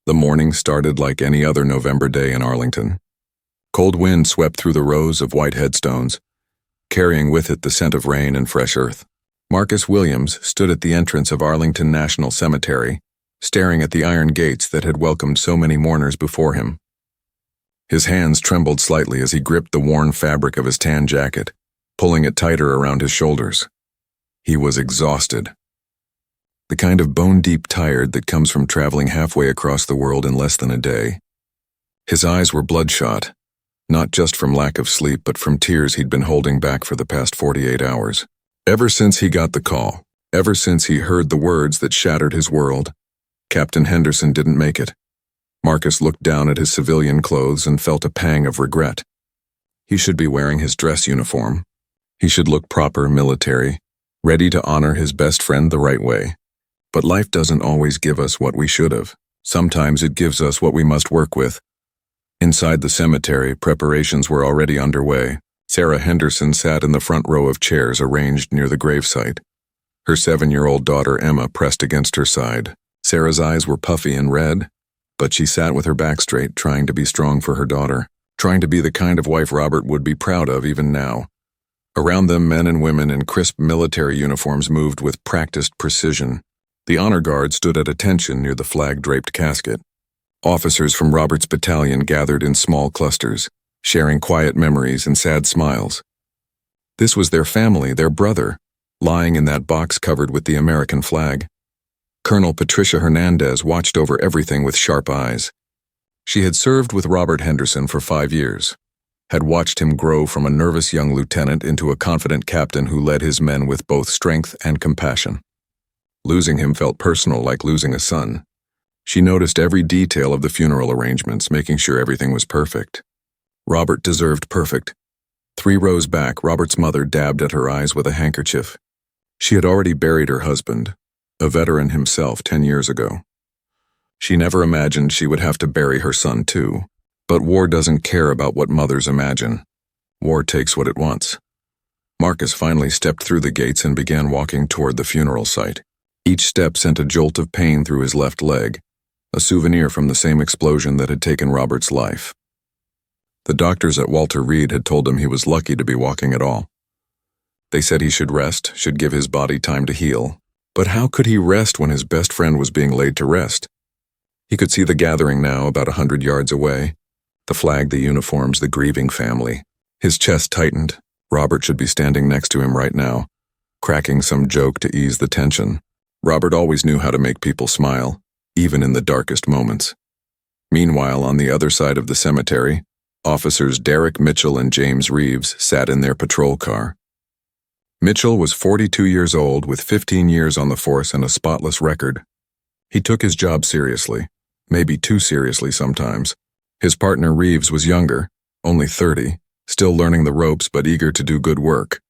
The morning started like any other November day in Arlington. Cold wind swept through the rows of white headstones, carrying with it the scent of rain and fresh earth. Marcus Williams stood at the entrance of Arlington National Cemetery, staring at the iron gates that had welcomed so many mourners before him. His hands trembled slightly as he gripped the worn fabric of his tan jacket, pulling it tighter around his shoulders. He was exhausted. The kind of bone-deep tired that comes from traveling halfway across the world in less than a day. His eyes were bloodshot, not just from lack of sleep but from tears he'd been holding back for the past 48 hours. Ever since he got the call, ever since he heard the words that shattered his world, Captain Henderson didn't make it. Marcus looked down at his civilian clothes and felt a pang of regret. He should be wearing his dress uniform. He should look proper military, ready to honor his best friend the right way. But life doesn't always give us what we should have. Sometimes it gives us what we must work with. Inside the cemetery, preparations were already underway. Sarah Henderson sat in the front row of chairs arranged near the gravesite. Her 7-year-old daughter Emma pressed against her side. Sarah's eyes were puffy and red, but she sat with her back straight, trying to be strong for her daughter, trying to be the kind of wife Robert would be proud of even now. Around them, men and women in crisp military uniforms moved with practiced precision. The honor guard stood at attention near the flag-draped casket. Officers from Robert's battalion gathered in small clusters, sharing quiet memories and sad smiles. This was their family, their brother, lying in that box covered with the American flag. Colonel Patricia Hernandez watched over everything with sharp eyes. She had served with Robert Henderson for 5 years, had watched him grow from a nervous young lieutenant into a confident captain who led his men with both strength and compassion. Losing him felt personal, like losing a son. She noticed every detail of the funeral arrangements, making sure everything was perfect. Robert deserved perfect. 3 rows back, Robert's mother dabbed at her eyes with a handkerchief. She had already buried her husband, a veteran himself, 10 years ago. She never imagined she would have to bury her son too. But war doesn't care about what mothers imagine. War takes what it wants. Marcus finally stepped through the gates and began walking toward the funeral site. Each step sent a jolt of pain through his left leg, a souvenir from the same explosion that had taken Robert's life. The doctors at Walter Reed had told him he was lucky to be walking at all. They said he should rest, should give his body time to heal. But how could he rest when his best friend was being laid to rest? He could see the gathering now, about 100 yards away. The flag, the uniforms, the grieving family. His chest tightened. Robert should be standing next to him right now, cracking some joke to ease the tension. Robert always knew how to make people smile, even in the darkest moments. Meanwhile, on the other side of the cemetery, officers Derek Mitchell and James Reeves sat in their patrol car. Mitchell was 42 years old with 15 years on the force and a spotless record. He took his job seriously, maybe too seriously sometimes. His partner Reeves was younger, only 30, still learning the ropes but eager to do good work.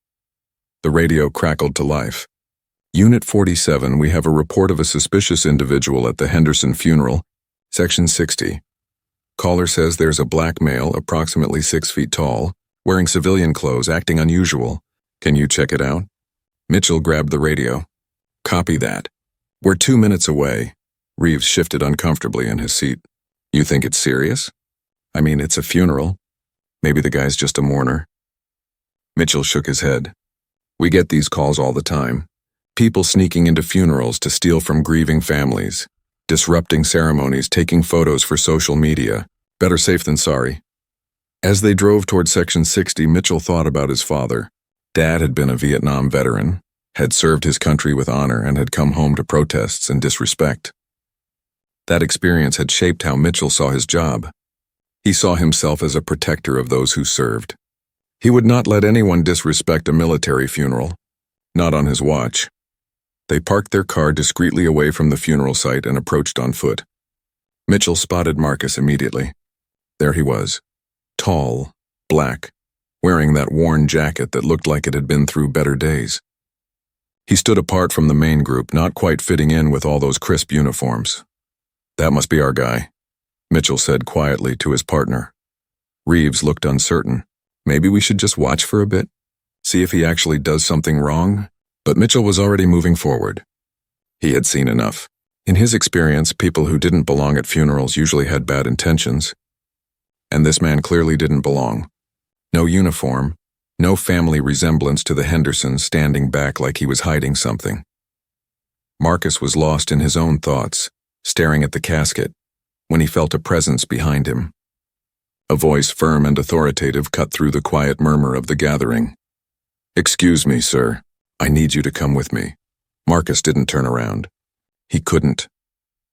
The radio crackled to life. Unit 47, we have a report of a suspicious individual at the Henderson funeral. Section 60. Caller says there's a black male, approximately 6 feet tall, wearing civilian clothes, acting unusual. Can you check it out? Mitchell grabbed the radio. Copy that. We're 2 minutes away. Reeves shifted uncomfortably in his seat. You think it's serious? I mean, it's a funeral. Maybe the guy's just a mourner. Mitchell shook his head. We get these calls all the time. People sneaking into funerals to steal from grieving families, disrupting ceremonies, taking photos for social media. Better safe than sorry. As they drove toward Section 60, Mitchell thought about his father. Dad had been a Vietnam veteran, had served his country with honor, and had come home to protests and disrespect. That experience had shaped how Mitchell saw his job. He saw himself as a protector of those who served. He would not let anyone disrespect a military funeral, not on his watch. They parked their car discreetly away from the funeral site and approached on foot. Mitchell spotted Marcus immediately. There he was, tall, black, wearing that worn jacket that looked like it had been through better days. He stood apart from the main group, not quite fitting in with all those crisp uniforms. That must be our guy, Mitchell said quietly to his partner. Reeves looked uncertain. Maybe we should just watch for a bit, see if he actually does something wrong? But Mitchell was already moving forward. He had seen enough. In his experience, people who didn't belong at funerals usually had bad intentions. And this man clearly didn't belong. No uniform, no family resemblance to the Hendersons standing back like he was hiding something. Marcus was lost in his own thoughts, staring at the casket, when he felt a presence behind him. A voice firm and authoritative cut through the quiet murmur of the gathering. "Excuse me, sir. I need you to come with me." Marcus didn't turn around. He couldn't.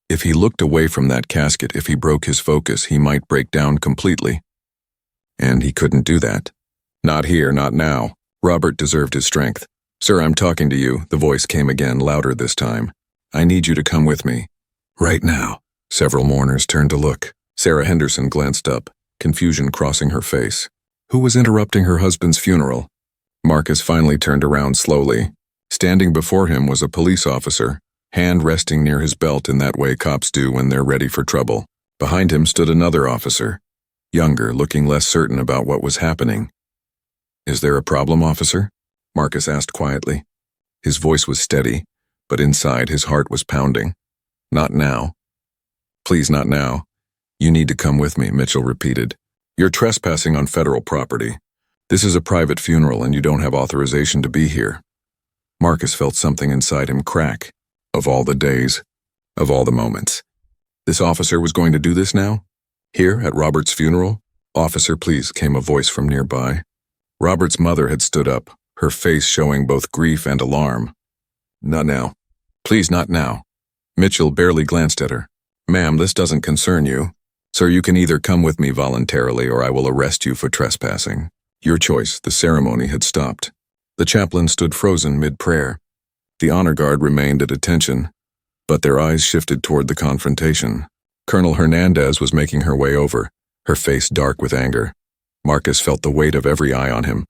If he looked away from that casket, if he broke his focus, he might break down completely. And he couldn't do that. Not here, not now. Robert deserved his strength. "Sir, I'm talking to you," the voice came again, louder this time. "I need you to come with me. Right now." Several mourners turned to look. Sarah Henderson glanced up, confusion crossing her face. Who was interrupting her husband's funeral? Marcus finally turned around slowly. Standing before him was a police officer, hand resting near his belt in that way cops do when they're ready for trouble. Behind him stood another officer, younger, looking less certain about what was happening. "Is there a problem, officer?" Marcus asked quietly. His voice was steady, but inside his heart was pounding. "Not now. Please, not now. You need to come with me," Mitchell repeated. "You're trespassing on federal property. This is a private funeral and you don't have authorization to be here." Marcus felt something inside him crack. Of all the days, of all the moments. This officer was going to do this now? Here, at Robert's funeral? "Officer, please," came a voice from nearby. Robert's mother had stood up, her face showing both grief and alarm. "Not now. Please, not now." Mitchell barely glanced at her. "Ma'am, this doesn't concern you. Sir, you can either come with me voluntarily or I will arrest you for trespassing. Your choice." The ceremony had stopped. The chaplain stood frozen mid-prayer. The honor guard remained at attention, but their eyes shifted toward the confrontation. Colonel Hernandez was making her way over, her face dark with anger. Marcus felt the weight of every eye on him.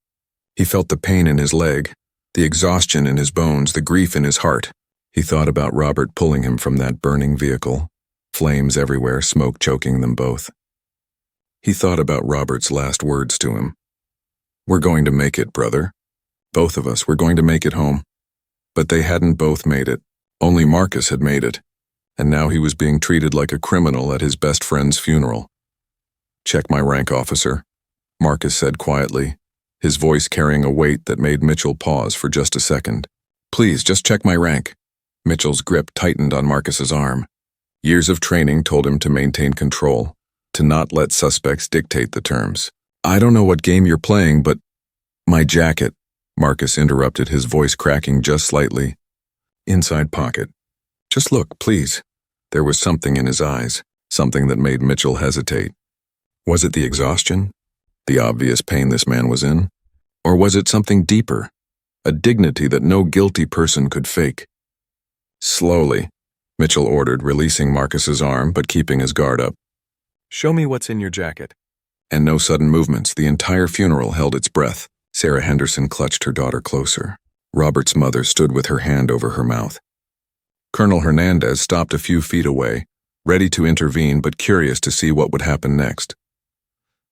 He felt the pain in his leg, the exhaustion in his bones, the grief in his heart. He thought about Robert pulling him from that burning vehicle, flames everywhere, smoke choking them both. He thought about Robert's last words to him. "We're going to make it, brother. Both of us, we're going to make it home." But they hadn't both made it. Only Marcus had made it, and now he was being treated like a criminal at his best friend's funeral. "Check my rank, officer," Marcus said quietly, his voice carrying a weight that made Mitchell pause for just a second. "Please, just check my rank." Mitchell's grip tightened on Marcus's arm. Years of training told him to maintain control, to not let suspects dictate the terms. "I don't know what game you're playing, but—" "My jacket," Marcus interrupted, his voice cracking just slightly. "Inside pocket. Just look, please." There was something in his eyes, something that made Mitchell hesitate. Was it the exhaustion? The obvious pain this man was in? Or was it something deeper? A dignity that no guilty person could fake? "Slowly," Mitchell ordered, releasing Marcus's arm but keeping his guard up. "Show me what's in your jacket." And no sudden movements. The entire funeral held its breath. Sarah Henderson clutched her daughter closer. Robert's mother stood with her hand over her mouth. Colonel Hernandez stopped a few feet away, ready to intervene but curious to see what would happen next.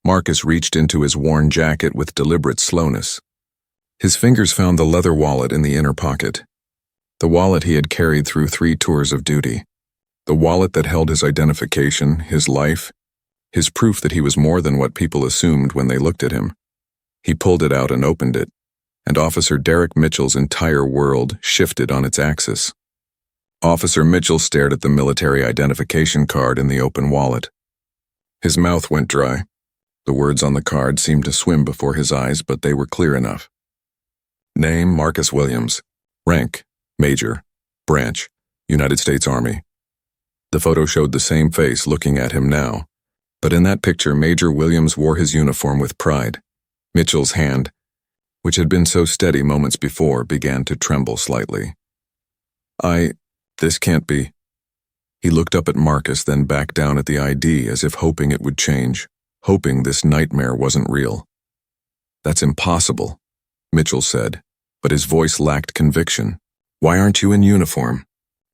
Marcus reached into his worn jacket with deliberate slowness. His fingers found the leather wallet in the inner pocket. The wallet he had carried through 3 tours of duty. The wallet that held his identification, his life, his proof that he was more than what people assumed when they looked at him. He pulled it out and opened it, and Officer Derek Mitchell's entire world shifted on its axis. Officer Mitchell stared at the military identification card in the open wallet. His mouth went dry. The words on the card seemed to swim before his eyes, but they were clear enough. Name, Marcus Williams. Rank, Major. Branch, United States Army. The photo showed the same face looking at him now, but in that picture Major Williams wore his uniform with pride. Mitchell's hand, which had been so steady moments before, began to tremble slightly. This can't be." He looked up at Marcus, then back down at the ID as if hoping it would change, hoping this nightmare wasn't real. "That's impossible," Mitchell said, but his voice lacked conviction. "Why aren't you in uniform?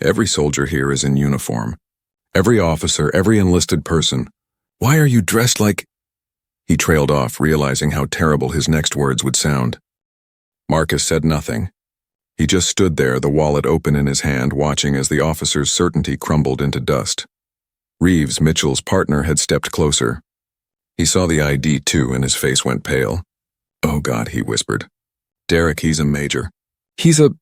Every soldier here is in uniform. Every officer, every enlisted person. Why are you dressed like—" He trailed off, realizing how terrible his next words would sound. Marcus said nothing. He just stood there, the wallet open in his hand, watching as the officer's certainty crumbled into dust. Reeves, Mitchell's partner, had stepped closer. He saw the ID too, and his face went pale. "Oh God," he whispered. "Derek, he's a major. He's a—"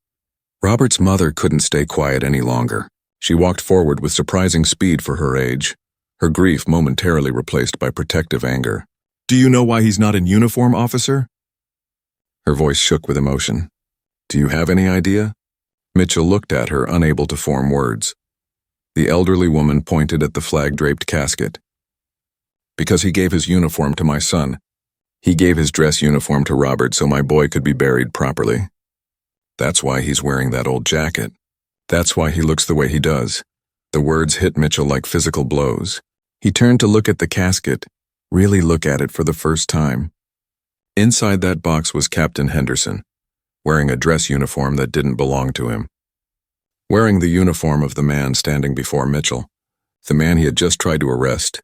Robert's mother couldn't stay quiet any longer. She walked forward with surprising speed for her age, her grief momentarily replaced by protective anger. "Do you know why he's not in uniform, officer?" Her voice shook with emotion. "Do you have any idea?" Mitchell looked at her, unable to form words. The elderly woman pointed at the flag-draped casket. "Because he gave his uniform to my son. He gave his dress uniform to Robert so my boy could be buried properly. That's why he's wearing that old jacket. That's why he looks the way he does." The words hit Mitchell like physical blows. He turned to look at the casket, really look at it for the first time. Inside that box was Captain Henderson, wearing a dress uniform that didn't belong to him. Wearing the uniform of the man standing before Mitchell, the man he had just tried to arrest.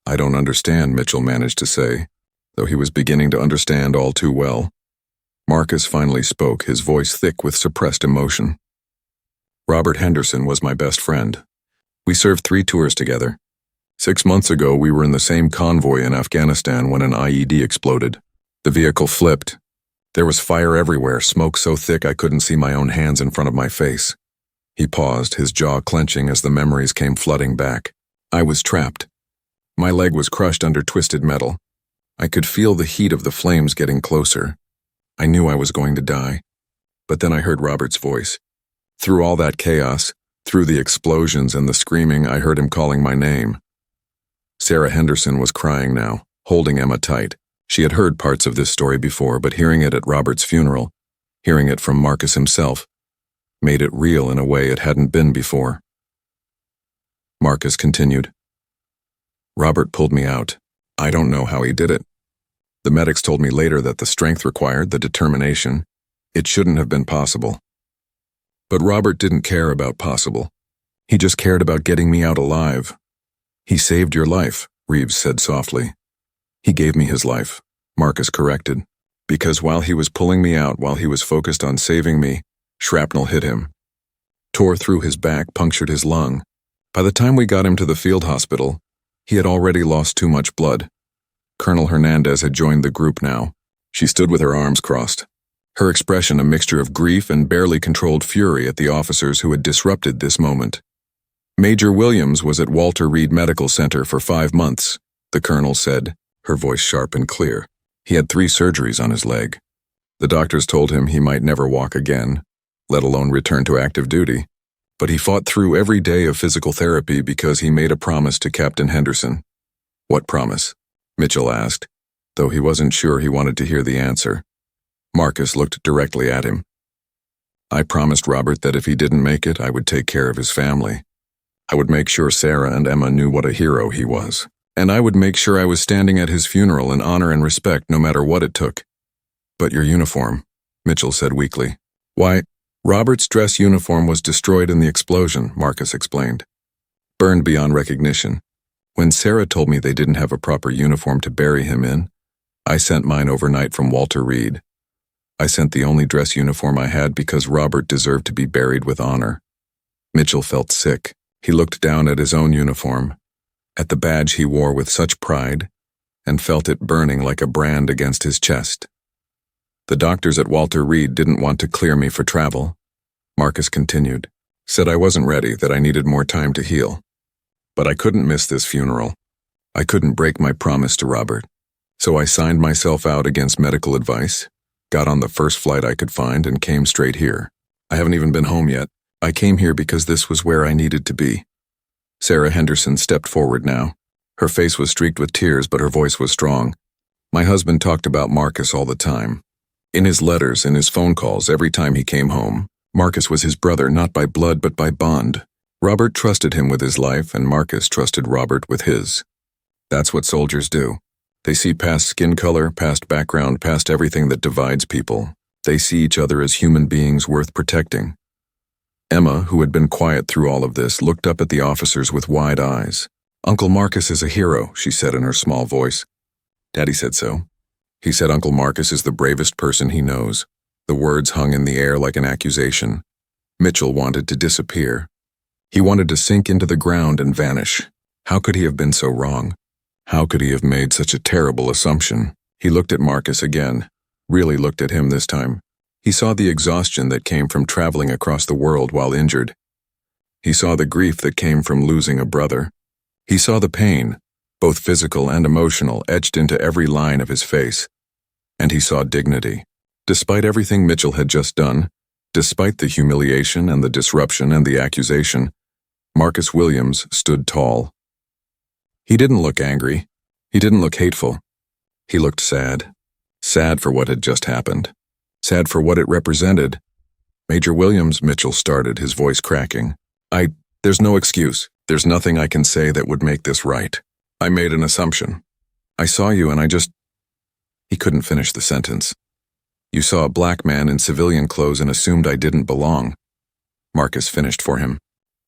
"I don't understand," Mitchell managed to say, though he was beginning to understand all too well. Marcus finally spoke, his voice thick with suppressed emotion. "Robert Henderson was my best friend. We served 3 tours together. 6 months ago, we were in the same convoy in Afghanistan when an IED exploded. The vehicle flipped. There was fire everywhere, smoke so thick I couldn't see my own hands in front of my face." He paused, his jaw clenching as the memories came flooding back. "I was trapped. My leg was crushed under twisted metal. I could feel the heat of the flames getting closer. I knew I was going to die. But then I heard Robert's voice. Through all that chaos, through the explosions and the screaming, I heard him calling my name." Sarah Henderson was crying now, holding Emma tight. She had heard parts of this story before, but hearing it at Robert's funeral, hearing it from Marcus himself, made it real in a way it hadn't been before. Marcus continued. "Robert pulled me out. I don't know how he did it. The medics told me later that the strength required, the determination, it shouldn't have been possible. But Robert didn't care about possible. He just cared about getting me out alive. He saved your life," Reeves said softly. "He gave me his life," Marcus corrected, "because while he was pulling me out, while he was focused on saving me, shrapnel hit him. Tore through his back, punctured his lung. By the time we got him to the field hospital, he had already lost too much blood. Colonel Hernandez had joined the group now." She stood with her arms crossed, her expression a mixture of grief and barely controlled fury at the officers who had disrupted this moment. "Major Williams was at Walter Reed Medical Center for 5 months, the colonel said, her voice sharp and clear. "He had 3 surgeries on his leg. The doctors told him he might never walk again, let alone return to active duty. But he fought through every day of physical therapy because he made a promise to Captain Henderson." "What promise?" Mitchell asked, though he wasn't sure he wanted to hear the answer. Marcus looked directly at him. "I promised Robert that if he didn't make it, I would take care of his family. I would make sure Sarah and Emma knew what a hero he was. And I would make sure I was standing at his funeral in honor and respect no matter what it took." "But your uniform," Mitchell said weakly. "Why, Robert's dress uniform was destroyed in the explosion," Marcus explained. "Burned beyond recognition. When Sarah told me they didn't have a proper uniform to bury him in, I sent mine overnight from Walter Reed. I sent the only dress uniform I had because Robert deserved to be buried with honor." Mitchell felt sick. He looked down at his own uniform, at the badge he wore with such pride, and felt it burning like a brand against his chest. "The doctors at Walter Reed didn't want to clear me for travel," Marcus continued. "Said I wasn't ready, that I needed more time to heal. But I couldn't miss this funeral. I couldn't break my promise to Robert. So I signed myself out against medical advice, got on the first flight I could find, and came straight here. I haven't even been home yet. I came here because this was where I needed to be." Sarah Henderson stepped forward now. Her face was streaked with tears, but her voice was strong. "My husband talked about Marcus all the time. In his letters, in his phone calls, every time he came home. Marcus was his brother, not by blood but by bond. Robert trusted him with his life, and Marcus trusted Robert with his. That's what soldiers do. They see past skin color, past background, past everything that divides people. They see each other as human beings worth protecting." Emma, who had been quiet through all of this, looked up at the officers with wide eyes. "Uncle Marcus is a hero," she said in her small voice. "Daddy said so. He said Uncle Marcus is the bravest person he knows." The words hung in the air like an accusation. Mitchell wanted to disappear. He wanted to sink into the ground and vanish. How could he have been so wrong? How could he have made such a terrible assumption? He looked at Marcus again, really looked at him this time. He saw the exhaustion that came from traveling across the world while injured. He saw the grief that came from losing a brother. He saw the pain, both physical and emotional, etched into every line of his face. And he saw dignity. Despite everything Mitchell had just done, despite the humiliation and the disruption and the accusation, Marcus Williams stood tall. He didn't look angry. He didn't look hateful. He looked sad. Sad for what had just happened. Sad for what it represented. Major Williams, Mitchell started, his voice cracking. There's no excuse. There's nothing I can say that would make this right. I made an assumption. I saw you and He couldn't finish the sentence. You saw a black man in civilian clothes and assumed I didn't belong. Marcus finished for him.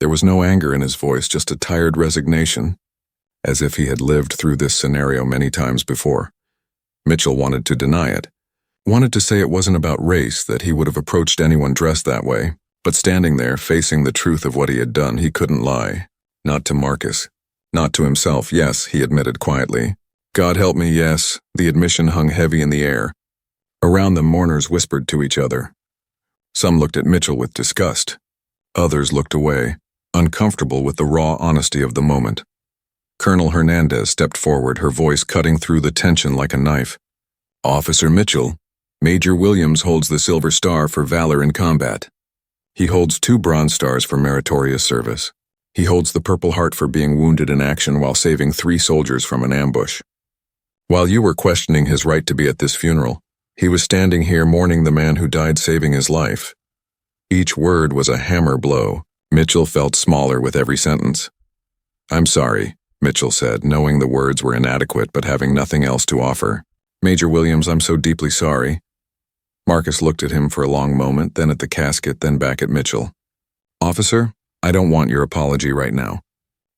There was no anger in his voice, just a tired resignation, as if he had lived through this scenario many times before. Mitchell wanted to deny it, wanted to say it wasn't about race, that he would have approached anyone dressed that way, but standing there, facing the truth of what he had done, he couldn't lie. Not to Marcus. Not to himself, yes, he admitted quietly. God help me, yes. The admission hung heavy in the air. Around them, mourners whispered to each other. Some looked at Mitchell with disgust. Others looked away, uncomfortable with the raw honesty of the moment. Colonel Hernandez stepped forward, her voice cutting through the tension like a knife. Officer Mitchell, Major Williams holds the Silver Star for valor in combat. He holds 2 Bronze Stars for meritorious service. He holds the Purple Heart for being wounded in action while saving 3 soldiers from an ambush. While you were questioning his right to be at this funeral, he was standing here mourning the man who died saving his life. Each word was a hammer blow. Mitchell felt smaller with every sentence. I'm sorry, Mitchell said, knowing the words were inadequate but having nothing else to offer. Major Williams, I'm so deeply sorry. Marcus looked at him for a long moment, then at the casket, then back at Mitchell. Officer, I don't want your apology right now.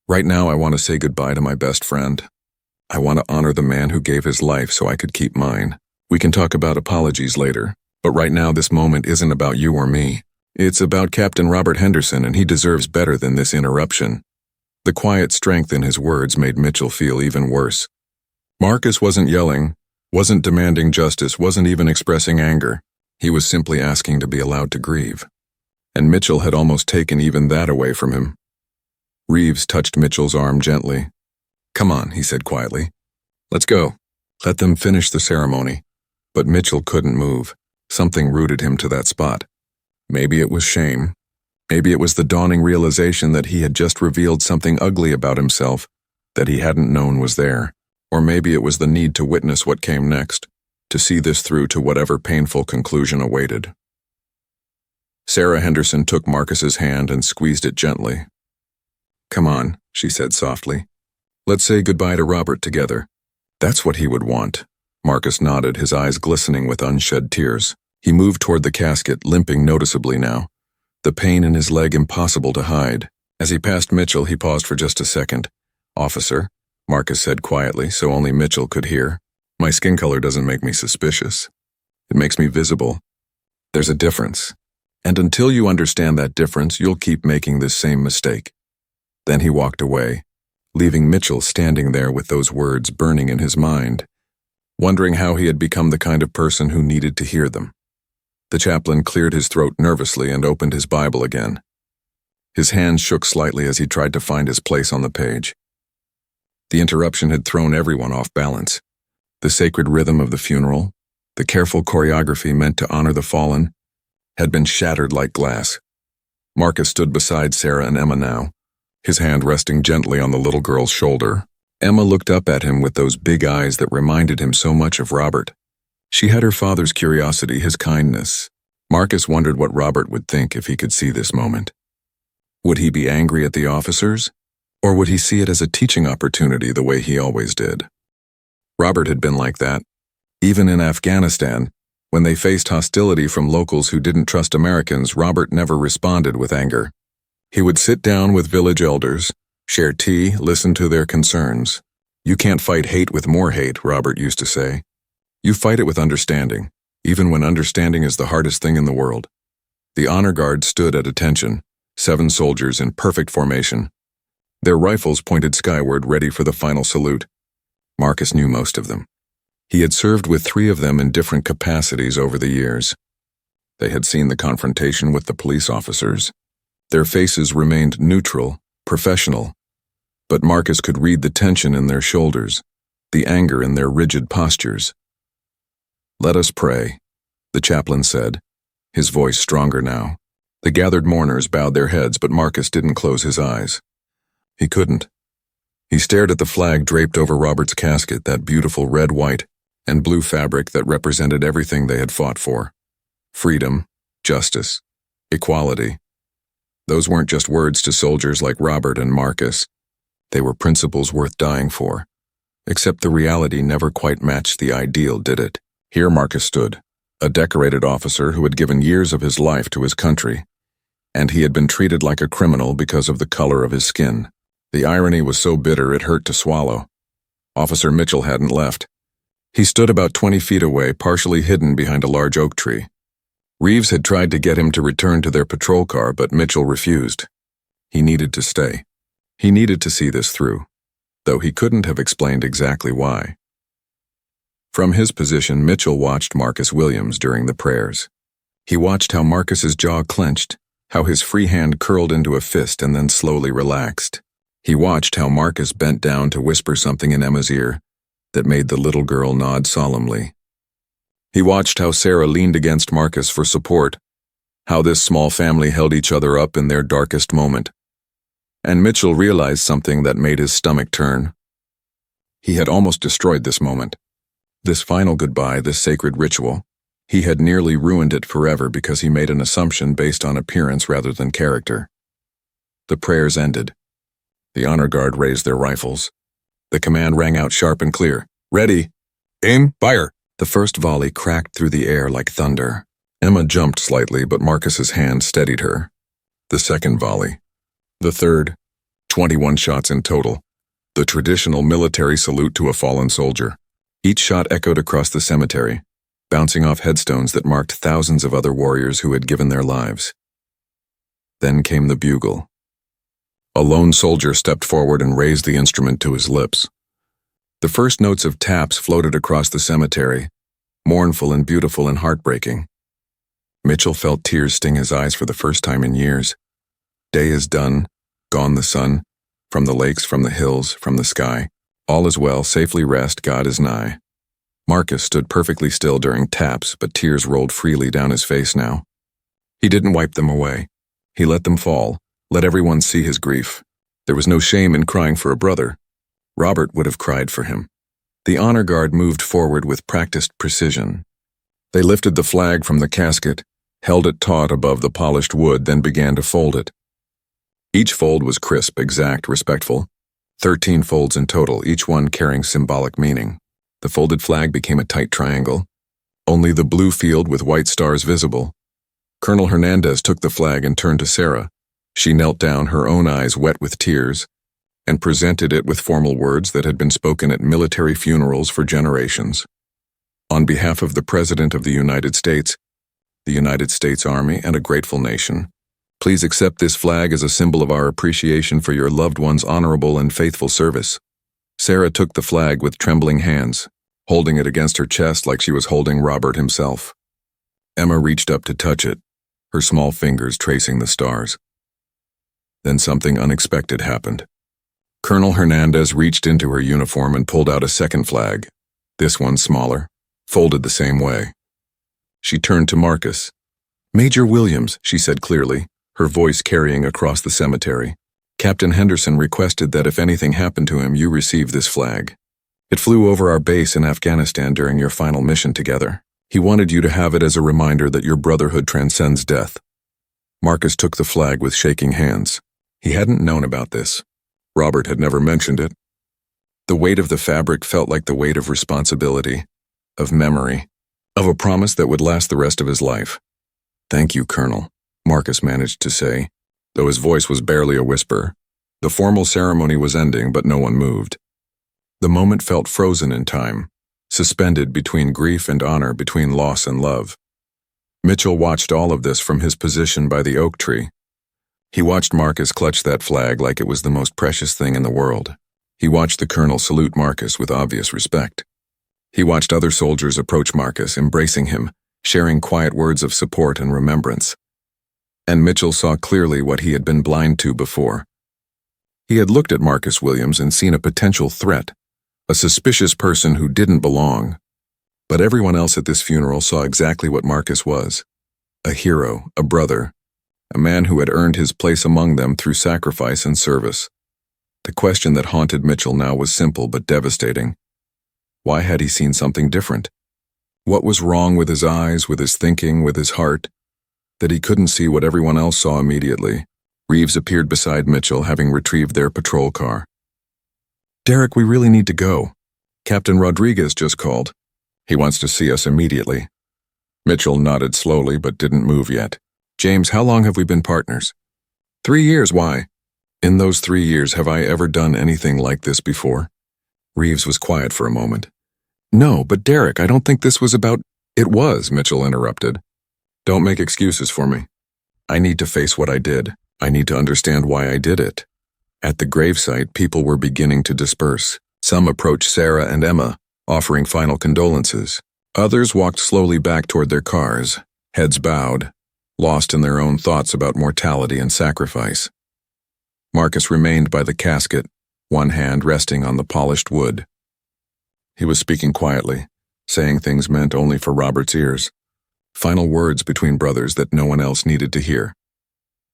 Right now I want to say goodbye to my best friend. I want to honor the man who gave his life so I could keep mine. We can talk about apologies later, but right now this moment isn't about you or me. It's about Captain Robert Henderson, and he deserves better than this interruption. The quiet strength in his words made Mitchell feel even worse. Marcus wasn't yelling, wasn't demanding justice, wasn't even expressing anger. He was simply asking to be allowed to grieve. And Mitchell had almost taken even that away from him. Reeves touched Mitchell's arm gently. Come on, he said quietly. Let's go. Let them finish the ceremony. But Mitchell couldn't move. Something rooted him to that spot. Maybe it was shame. Maybe it was the dawning realization that he had just revealed something ugly about himself that he hadn't known was there. Or maybe it was the need to witness what came next, to see this through to whatever painful conclusion awaited. Sarah Henderson took Marcus's hand and squeezed it gently. Come on, she said softly. Let's say goodbye to Robert together. That's what he would want. Marcus nodded, his eyes glistening with unshed tears. He moved toward the casket, limping noticeably now, the pain in his leg impossible to hide. As he passed Mitchell, he paused for just a second. Officer, Marcus said quietly, so only Mitchell could hear. My skin color doesn't make me suspicious. It makes me visible. There's a difference. And until you understand that difference, you'll keep making this same mistake. Then he walked away, leaving Mitchell standing there with those words burning in his mind, wondering how he had become the kind of person who needed to hear them. The chaplain cleared his throat nervously and opened his Bible again. His hands shook slightly as he tried to find his place on the page. The interruption had thrown everyone off balance. The sacred rhythm of the funeral, the careful choreography meant to honor the fallen, had been shattered like glass. Marcus stood beside Sarah and Emma now, his hand resting gently on the little girl's shoulder. Emma looked up at him with those big eyes that reminded him so much of Robert. She had her father's curiosity, his kindness. Marcus wondered what Robert would think if he could see this moment. Would he be angry at the officers? Or would he see it as a teaching opportunity the way he always did? Robert had been like that. Even in Afghanistan, when they faced hostility from locals who didn't trust Americans, Robert never responded with anger. He would sit down with village elders, share tea, listen to their concerns. You can't fight hate with more hate, Robert used to say. You fight it with understanding. even when understanding is the hardest thing in the world. The honor guard stood at attention, 7 soldiers in perfect formation. Their rifles pointed skyward, ready for the final salute. Marcus knew most of them. He had served with 3 of them in different capacities over the years. They had seen the confrontation with the police officers. Their faces remained neutral, professional, but Marcus could read the tension in their shoulders, the anger in their rigid postures. "Let us pray," the chaplain said, his voice stronger now. The gathered mourners bowed their heads, but Marcus didn't close his eyes. He couldn't. He stared at the flag draped over Robert's casket, that beautiful red, white, and blue fabric that represented everything they had fought for. Freedom, justice, equality. Those weren't just words to soldiers like Robert and Marcus. They were principles worth dying for. Except the reality never quite matched the ideal, did it? Here Marcus stood, a decorated officer who had given years of his life to his country, and he had been treated like a criminal because of the color of his skin. The irony was so bitter it hurt to swallow. Officer Mitchell hadn't left. He stood about 20 feet away, partially hidden behind a large oak tree. Reeves had tried to get him to return to their patrol car, but Mitchell refused. He needed to stay. He needed to see this through, though he couldn't have explained exactly why. From his position, Mitchell watched Marcus Williams during the prayers. He watched how Marcus's jaw clenched, how his free hand curled into a fist and then slowly relaxed. He watched how Marcus bent down to whisper something in Emma's ear that made the little girl nod solemnly. He watched how Sarah leaned against Marcus for support, how this small family held each other up in their darkest moment. And Mitchell realized something that made his stomach turn. He had almost destroyed this moment. This final goodbye, this sacred ritual. He had nearly ruined it forever because he made an assumption based on appearance rather than character. The prayers ended. The honor guard raised their rifles. The command rang out sharp and clear. "Ready! Aim! Fire!" The first volley cracked through the air like thunder. Emma jumped slightly, but Marcus's hand steadied her. The second volley. The third. 21 shots in total. The traditional military salute to a fallen soldier. Each shot echoed across the cemetery, bouncing off headstones that marked thousands of other warriors who had given their lives. Then came the bugle. A lone soldier stepped forward and raised the instrument to his lips. The first notes of taps floated across the cemetery, mournful and beautiful and heartbreaking. Mitchell felt tears sting his eyes for the first time in years. Day is done, gone the sun, from the lakes, from the hills, from the sky. All is well, safely rest, God is nigh. Marcus stood perfectly still during taps, but tears rolled freely down his face now. He didn't wipe them away. He let them fall, let everyone see his grief. There was no shame in crying for a brother. Robert would have cried for him. The honor guard moved forward with practiced precision. They lifted the flag from the casket, held it taut above the polished wood, then began to fold it. Each fold was crisp, exact, respectful. 13 folds in total, each one carrying symbolic meaning. The folded flag became a tight triangle, only the blue field with white stars visible. Colonel Hernandez took the flag and turned to Sarah. She knelt down, her own eyes wet with tears, and presented it with formal words that had been spoken at military funerals for generations. On behalf of the President of the United States Army, and a grateful nation, please accept this flag as a symbol of our appreciation for your loved one's honorable and faithful service. Sarah took the flag with trembling hands, holding it against her chest like she was holding Robert himself. Emma reached up to touch it, her small fingers tracing the stars. Then something unexpected happened. Colonel Hernandez reached into her uniform and pulled out a second flag, this one smaller, folded the same way. She turned to Marcus. "Major Williams," she said clearly, her voice carrying across the cemetery. "Captain Henderson requested that if anything happened to him, you receive this flag. It flew over our base in Afghanistan during your final mission together. He wanted you to have it as a reminder that your brotherhood transcends death." Marcus took the flag with shaking hands. He hadn't known about this. Robert had never mentioned it. The weight of the fabric felt like the weight of responsibility, of memory, of a promise that would last the rest of his life. "Thank you, Colonel," Marcus managed to say, though his voice was barely a whisper. The formal ceremony was ending, but no one moved. The moment felt frozen in time, suspended between grief and honor, between loss and love. Mitchell watched all of this from his position by the oak tree. He watched Marcus clutch that flag like it was the most precious thing in the world. He watched the colonel salute Marcus with obvious respect. He watched other soldiers approach Marcus, embracing him, sharing quiet words of support and remembrance. And Mitchell saw clearly what he had been blind to before. He had looked at Marcus Williams and seen a potential threat, a suspicious person who didn't belong. But everyone else at this funeral saw exactly what Marcus was: a hero, a brother, a man who had earned his place among them through sacrifice and service. The question that haunted Mitchell now was simple but devastating. Why had he seen something different? What was wrong with his eyes, with his thinking, with his heart, that he couldn't see what everyone else saw immediately? Reeves appeared beside Mitchell, having retrieved their patrol car. "Derek, we really need to go. Captain Rodriguez just called. He wants to see us immediately." Mitchell nodded slowly but didn't move yet. "James, how long have we been partners?" 3 years, why?" "In those 3 years, have I ever done anything like this before?" Reeves was quiet for a moment. "No, but Derek, I don't think this was about—" "It was," Mitchell interrupted. "Don't make excuses for me. I need to face what I did. I need to understand why I did it." At the gravesite, people were beginning to disperse. Some approached Sarah and Emma, offering final condolences. Others walked slowly back toward their cars, heads bowed, lost in their own thoughts about mortality and sacrifice. Marcus remained by the casket, one hand resting on the polished wood. He was speaking quietly, saying things meant only for Robert's ears. Final words between brothers that no one else needed to hear.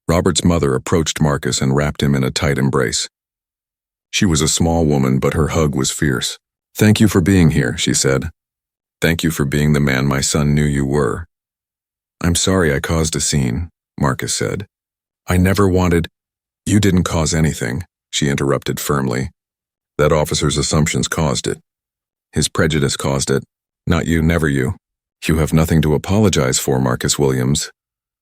Robert's mother approached Marcus and wrapped him in a tight embrace. She was a small woman, but her hug was fierce. "Thank you for being here," she said. "Thank you for being the man my son knew you were." "I'm sorry I caused a scene," Marcus said. "I never wanted—" "You didn't cause anything," she interrupted firmly. "That officer's assumptions caused it. His prejudice caused it. Not you, never you. You have nothing to apologize for, Marcus Williams."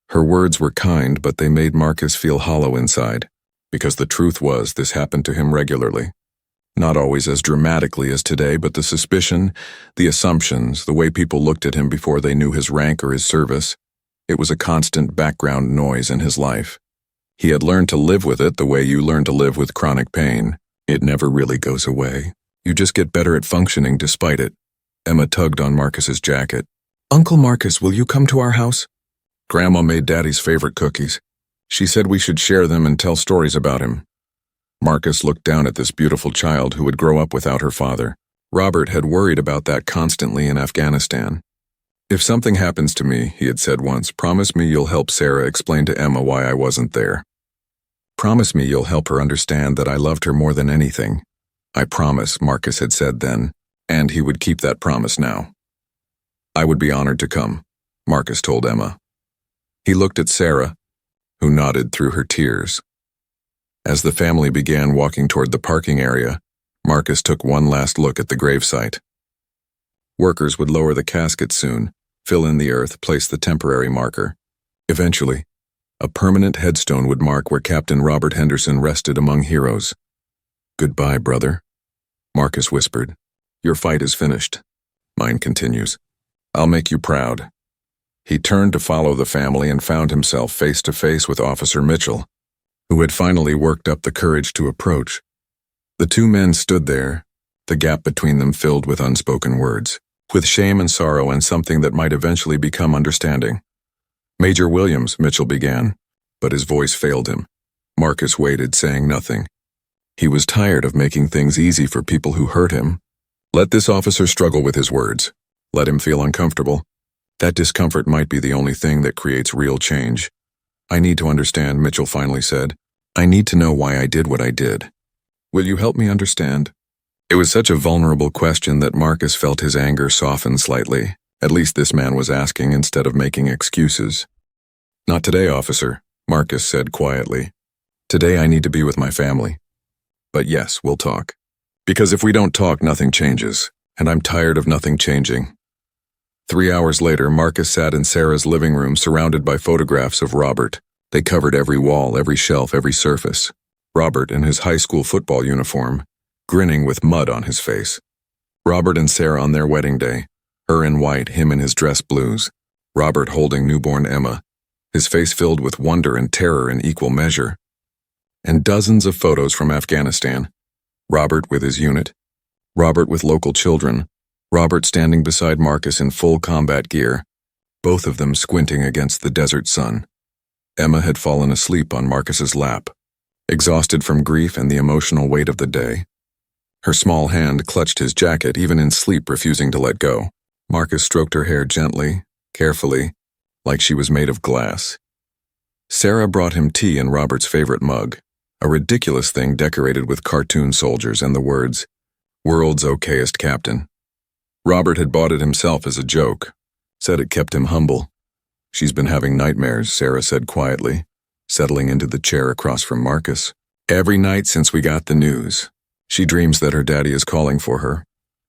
Her words were kind, but they made Marcus feel hollow inside, because the truth was this happened to him regularly. Not always as dramatically as today, but the suspicion, the assumptions, the way people looked at him before they knew his rank or his service, it was a constant background noise in his life. He had learned to live with it the way you learn to live with chronic pain. It never really goes away. You just get better at functioning despite it. Emma tugged on Marcus's jacket. "Uncle Marcus, will you come to our house?" "Grandma made Daddy's favorite cookies. She said we should share them and tell stories about him." Marcus looked down at this beautiful child who would grow up without her father. Robert had worried about that constantly in Afghanistan. "If something happens to me," he had said once, "promise me you'll help Sarah explain to Emma why I wasn't there. Promise me you'll help her understand that I loved her more than anything." "I promise," Marcus had said then, and he would keep that promise now. "I would be honored to come," Marcus told Emma. He looked at Sarah, who nodded through her tears. As the family began walking toward the parking area, Marcus took one last look at the gravesite. Workers would lower the casket soon, fill in the earth, place the temporary marker. Eventually, a permanent headstone would mark where Captain Robert Henderson rested among heroes. "Goodbye, brother," Marcus whispered. "Your fight is finished. Mine continues. I'll make you proud." He turned to follow the family and found himself face to face with Officer Mitchell, who had finally worked up the courage to approach. The two men stood there, the gap between them filled with unspoken words, with shame and sorrow and something that might eventually become understanding. "Major Williams," Mitchell began, but his voice failed him. Marcus waited, saying nothing. He was tired of making things easy for people who hurt him. Let this officer struggle with his words. Let him feel uncomfortable. That discomfort might be the only thing that creates real change. "I need to understand," Mitchell finally said. "I need to know why I did what I did. Will you help me understand?" It was such a vulnerable question that Marcus felt his anger soften slightly. At least this man was asking instead of making excuses. "Not today, officer," Marcus said quietly. "Today I need to be with my family. But yes, we'll talk. Because if we don't talk, nothing changes, and I'm tired of nothing changing." 3 hours later, Marcus sat in Sarah's living room surrounded by photographs of Robert. They covered every wall, every shelf, every surface. Robert in his high school football uniform, grinning with mud on his face. Robert and Sarah on their wedding day, her in white, him in his dress blues. Robert holding newborn Emma, his face filled with wonder and terror in equal measure. And dozens of photos from Afghanistan. Robert with his unit. Robert with local children. Robert standing beside Marcus in full combat gear, both of them squinting against the desert sun. Emma had fallen asleep on Marcus's lap, exhausted from grief and the emotional weight of the day. Her small hand clutched his jacket, even in sleep refusing to let go. Marcus stroked her hair gently, carefully, like she was made of glass. Sarah brought him tea in Robert's favorite mug, a ridiculous thing decorated with cartoon soldiers and the words, "World's okayest captain." Robert had bought it himself as a joke, said it kept him humble. "She's been having nightmares," Sarah said quietly, settling into the chair across from Marcus. "Every night since we got the news. She dreams that her daddy is calling for her,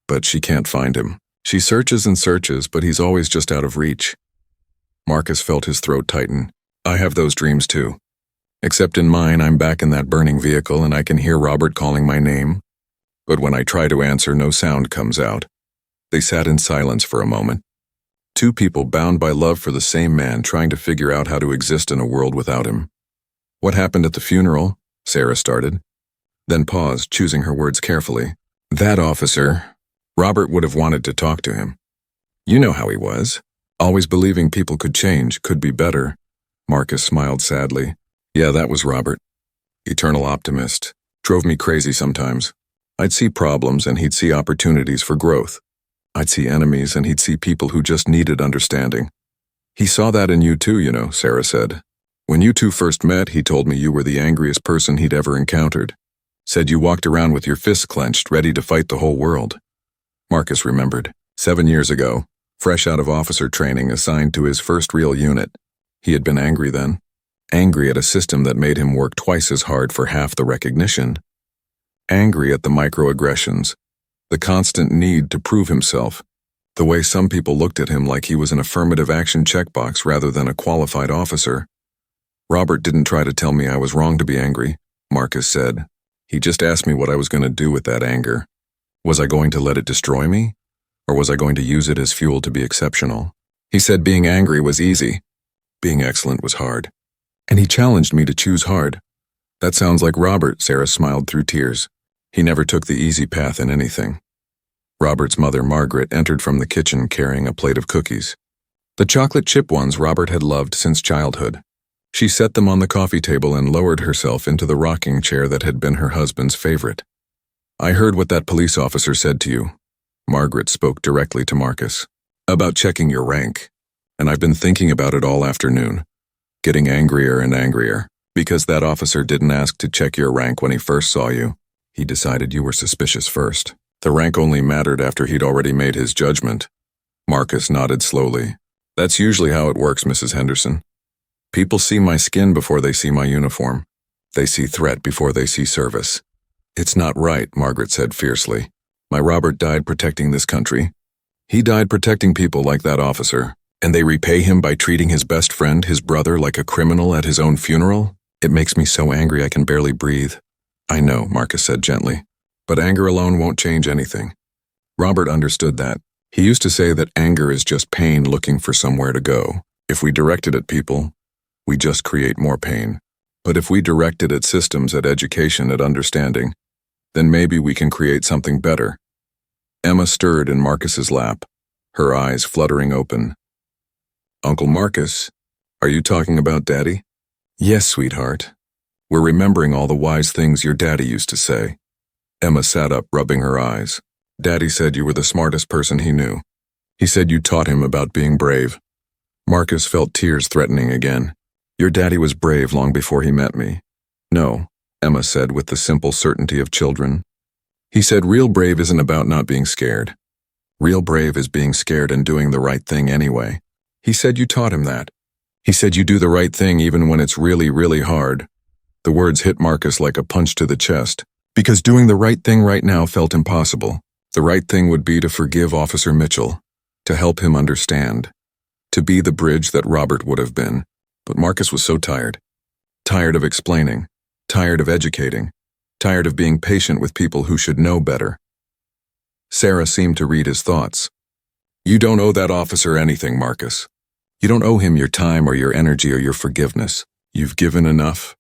but she can't find him. She searches and searches, but he's always just out of reach." Marcus felt his throat tighten. "I have those dreams too. Except in mine, I'm back in that burning vehicle and I can hear Robert calling my name. But when I try to answer, no sound comes out." They sat in silence for a moment. Two people bound by love for the same man trying to figure out how to exist in a world without him. "What happened at the funeral?" Sarah started, then paused, choosing her words carefully. "That officer, Robert would have wanted to talk to him. You know how he was, always believing people could change, could be better." Marcus smiled sadly. "Yeah, that was Robert. Eternal optimist. Drove me crazy sometimes. I'd see problems and he'd see opportunities for growth. I'd see enemies and he'd see people who just needed understanding. He saw that in you too, you know," Sarah said. "When you two first met, he told me you were the angriest person he'd ever encountered. Said you walked around with your fists clenched, ready to fight the whole world." Marcus remembered. 7 years ago, fresh out of officer training assigned to his first real unit. He had been angry then. Angry at a system that made him work twice as hard for half the recognition. Angry at the microaggressions, the constant need to prove himself, the way some people looked at him like he was an affirmative action checkbox rather than a qualified officer. "Robert didn't try to tell me I was wrong to be angry," Marcus said. "He just asked me what I was going to do with that anger. Was I going to let it destroy me? Or was I going to use it as fuel to be exceptional? He said being angry was easy. Being excellent was hard. And he challenged me to choose hard." "That sounds like Robert," Sarah smiled through tears. "He never took the easy path in anything." Robert's mother, Margaret, entered from the kitchen carrying a plate of cookies. The chocolate chip ones Robert had loved since childhood. She set them on the coffee table and lowered herself into the rocking chair that had been her husband's favorite. "I heard what that police officer said to you." Margaret spoke directly to Marcus. "About checking your rank. And I've been thinking about it all afternoon. Getting angrier and angrier. Because that officer didn't ask to check your rank when he first saw you. He decided you were suspicious first. The rank only mattered after he'd already made his judgment." Marcus nodded slowly. "That's usually how it works, Mrs. Henderson. People see my skin before they see my uniform. They see threat before they see service." "It's not right," Margaret said fiercely. "My Robert died protecting this country. He died protecting people like that officer, and they repay him by treating his best friend, his brother, like a criminal at his own funeral? It makes me so angry I can barely breathe." "I know," Marcus said gently, "but anger alone won't change anything." Robert understood that. He used to say that anger is just pain looking for somewhere to go. If we direct it at people, we just create more pain. But if we direct it at systems, at education, at understanding, then maybe we can create something better. Emma stirred in Marcus's lap, her eyes fluttering open. "Uncle Marcus, are you talking about Daddy?" "Yes, sweetheart. We're remembering all the wise things your daddy used to say." Emma sat up, rubbing her eyes. "Daddy said you were the smartest person he knew. He said you taught him about being brave." Marcus felt tears threatening again. "Your daddy was brave long before he met me." "No," Emma said with the simple certainty of children. "He said real brave isn't about not being scared. Real brave is being scared and doing the right thing anyway. He said you taught him that. He said you do the right thing even when it's really, really hard." The words hit Marcus like a punch to the chest, because doing the right thing right now felt impossible. The right thing would be to forgive Officer Mitchell, to help him understand, to be the bridge that Robert would have been. But Marcus was so tired. Tired of explaining, tired of educating, tired of being patient with people who should know better. Sarah seemed to read his thoughts. You don't owe that officer anything, Marcus. You don't owe him your time or your energy or your forgiveness. You've given enough.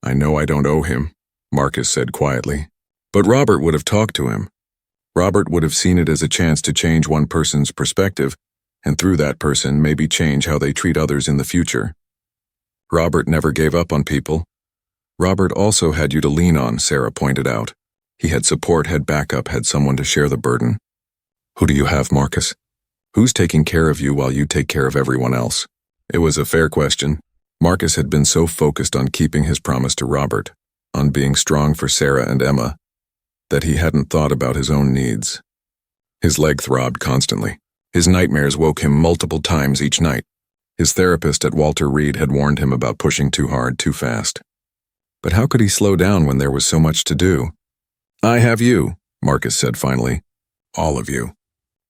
I know I don't owe him, Marcus said quietly. But Robert would have talked to him. Robert would have seen it as a chance to change one person's perspective, and through that person maybe change how they treat others in the future. Robert never gave up on people. Robert also had you to lean on, Sarah pointed out. He had support, had backup, had someone to share the burden. Who do you have, Marcus? Who's taking care of you while you take care of everyone else? It was a fair question. Marcus had been so focused on keeping his promise to Robert, on being strong for Sarah and Emma, that he hadn't thought about his own needs. His leg throbbed constantly. His nightmares woke him multiple times each night. His therapist at Walter Reed had warned him about pushing too hard, too fast. But how could he slow down when there was so much to do? I have you, Marcus said finally. All of you.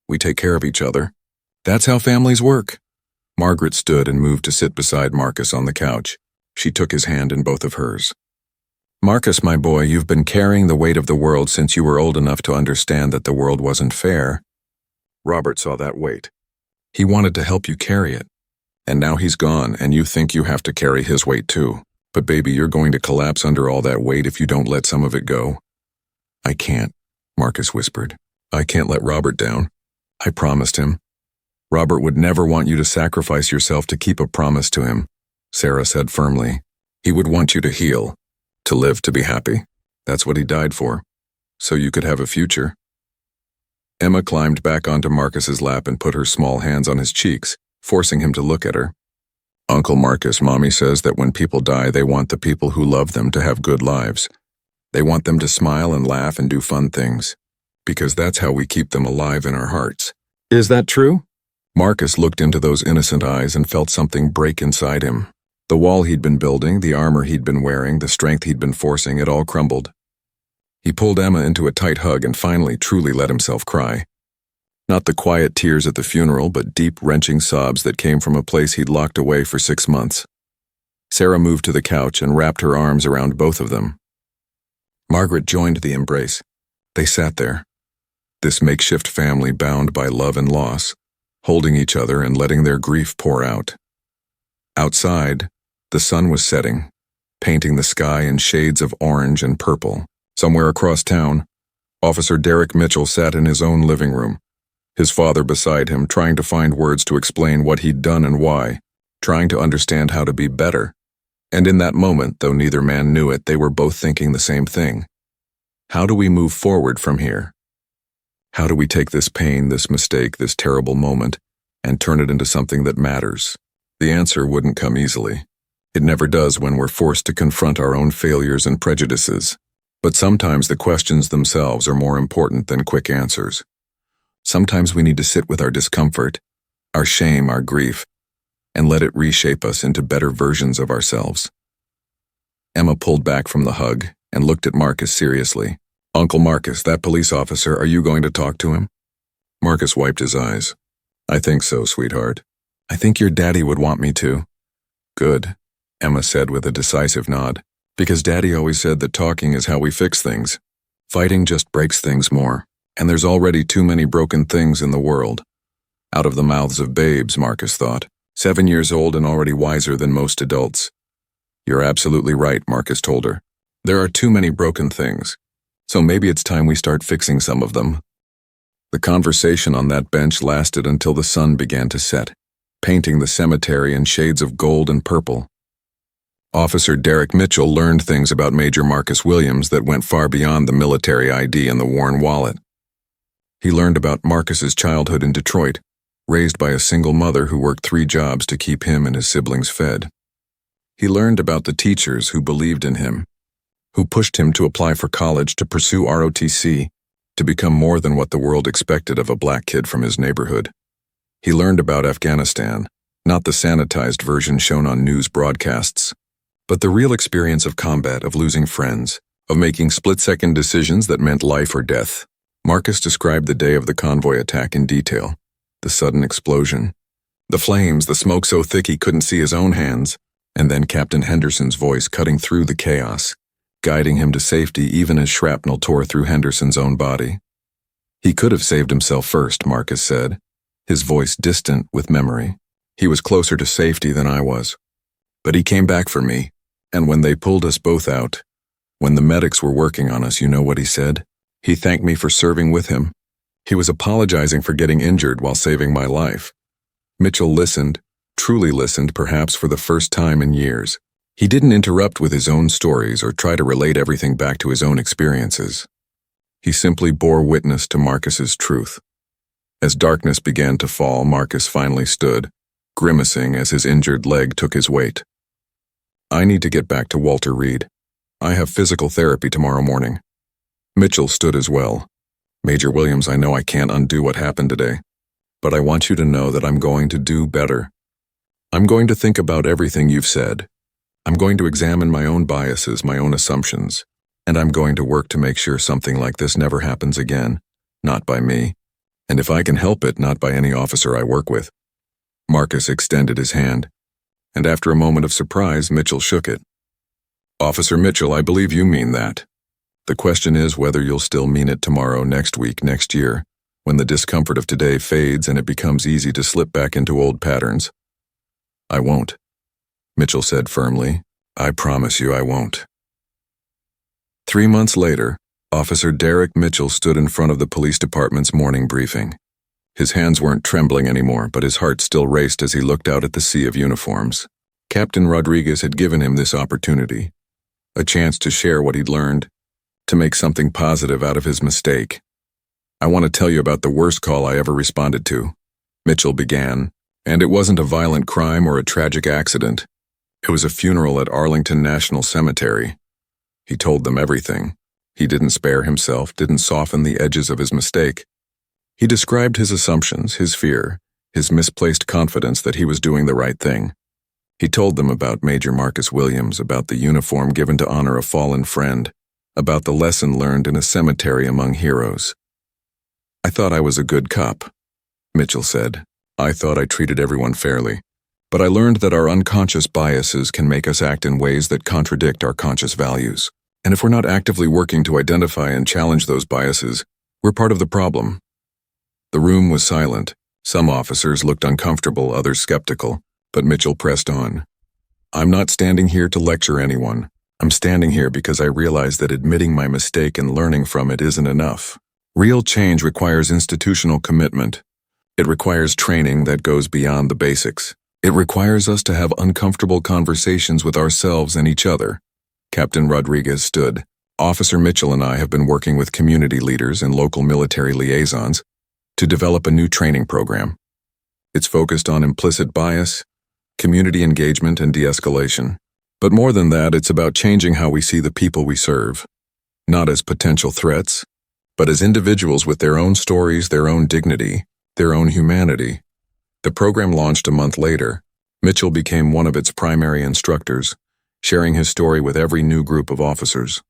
We take care of each other. That's how families work. Margaret stood and moved to sit beside Marcus on the couch. She took his hand in both of hers. Marcus, my boy, you've been carrying the weight of the world since you were old enough to understand that the world wasn't fair. Robert saw that weight. He wanted to help you carry it. And now he's gone, and you think you have to carry his weight too. But baby, you're going to collapse under all that weight if you don't let some of it go. I can't, Marcus whispered. I can't let Robert down. I promised him. Robert would never want you to sacrifice yourself to keep a promise to him, Sarah said firmly. He would want you to heal, to live, to be happy. That's what he died for, so you could have a future. Emma climbed back onto Marcus's lap and put her small hands on his cheeks, forcing him to look at her. Uncle Marcus, Mommy says that when people die, they want the people who love them to have good lives. They want them to smile and laugh and do fun things, because that's how we keep them alive in our hearts. Is that true? Marcus looked into those innocent eyes and felt something break inside him. The wall he'd been building, the armor he'd been wearing, the strength he'd been forcing, it all crumbled. He pulled Emma into a tight hug and finally truly let himself cry. Not the quiet tears at the funeral, but deep, wrenching sobs that came from a place he'd locked away for 6 months. Sarah moved to the couch and wrapped her arms around both of them. Margaret joined the embrace. They sat there, this makeshift family bound by love and loss, holding each other and letting their grief pour out. Outside, the sun was setting, painting the sky in shades of orange and purple. Somewhere across town, Officer Derek Mitchell sat in his own living room, his father beside him, trying to find words to explain what he'd done and why, trying to understand how to be better. And in that moment, though neither man knew it, they were both thinking the same thing. How do we move forward from here? How do we take this pain, this mistake, this terrible moment, and turn it into something that matters? The answer wouldn't come easily. It never does when we're forced to confront our own failures and prejudices. But sometimes the questions themselves are more important than quick answers. Sometimes we need to sit with our discomfort, our shame, our grief, and let it reshape us into better versions of ourselves. Emma pulled back from the hug and looked at Marcus seriously. Uncle Marcus, that police officer, are you going to talk to him? Marcus wiped his eyes. I think so, sweetheart. I think your daddy would want me to. Good, Emma said with a decisive nod, because Daddy always said that talking is how we fix things. Fighting just breaks things more, and there's already too many broken things in the world. Out of the mouths of babes, Marcus thought, 7 years old and already wiser than most adults. You're absolutely right, Marcus told her. There are too many broken things. So maybe it's time we start fixing some of them. The conversation on that bench lasted until the sun began to set, painting the cemetery in shades of gold and purple. Officer Derek Mitchell learned things about Major Marcus Williams that went far beyond the military ID and the worn wallet. He learned about Marcus's childhood in Detroit, raised by a single mother who worked 3 jobs to keep him and his siblings fed. He learned about the teachers who believed in him, who pushed him to apply for college, to pursue ROTC, to become more than what the world expected of a black kid from his neighborhood. He learned about Afghanistan, not the sanitized version shown on news broadcasts, but the real experience of combat, of losing friends, of making split-second decisions that meant life or death. Marcus described the day of the convoy attack in detail, the sudden explosion, the flames, the smoke so thick he couldn't see his own hands, and then Captain Henderson's voice cutting through the chaos, guiding him to safety even as shrapnel tore through Henderson's own body. He could have saved himself first, Marcus said, his voice distant with memory. He was closer to safety than I was. But he came back for me, and when they pulled us both out, when the medics were working on us, you know what he said? He thanked me for serving with him. He was apologizing for getting injured while saving my life. Mitchell listened, truly listened perhaps for the first time in years. He didn't interrupt with his own stories or try to relate everything back to his own experiences. He simply bore witness to Marcus's truth. As darkness began to fall, Marcus finally stood, grimacing as his injured leg took his weight. I need to get back to Walter Reed. I have physical therapy tomorrow morning. Mitchell stood as well. Major Williams, I know I can't undo what happened today, but I want you to know that I'm going to do better. I'm going to think about everything you've said. I'm going to examine my own biases, my own assumptions, and I'm going to work to make sure something like this never happens again, not by me, and if I can help it, not by any officer I work with. Marcus extended his hand, and after a moment of surprise, Mitchell shook it. Officer Mitchell, I believe you mean that. The question is whether you'll still mean it tomorrow, next week, next year, when the discomfort of today fades and it becomes easy to slip back into old patterns. I won't, Mitchell said firmly. I promise you I won't. 3 months later, Officer Derek Mitchell stood in front of the police department's morning briefing. His hands weren't trembling anymore, but his heart still raced as he looked out at the sea of uniforms. Captain Rodriguez had given him this opportunity, a chance to share what he'd learned, to make something positive out of his mistake. I want to tell you about the worst call I ever responded to, Mitchell began, and it wasn't a violent crime or a tragic accident. It was a funeral at Arlington National Cemetery. He told them everything. He didn't spare himself, didn't soften the edges of his mistake. He described his assumptions, his fear, his misplaced confidence that he was doing the right thing. He told them about Major Marcus Williams, about the uniform given to honor a fallen friend, about the lesson learned in a cemetery among heroes. I thought I was a good cop, Mitchell said. I thought I treated everyone fairly. But I learned that our unconscious biases can make us act in ways that contradict our conscious values. And if we're not actively working to identify and challenge those biases, we're part of the problem. The room was silent. Some officers looked uncomfortable, others skeptical, but Mitchell pressed on. I'm not standing here to lecture anyone. I'm standing here because I realize that admitting my mistake and learning from it isn't enough. Real change requires institutional commitment. It requires training that goes beyond the basics. It requires us to have uncomfortable conversations with ourselves and each other. Captain Rodriguez stood. Officer Mitchell and I have been working with community leaders and local military liaisons to develop a new training program. It's focused on implicit bias, community engagement, and de-escalation. But more than that, it's about changing how we see the people we serve, not as potential threats, but as individuals with their own stories, their own dignity, their own humanity. The program launched a month later. Mitchell became one of its primary instructors, sharing his story with every new group of officers.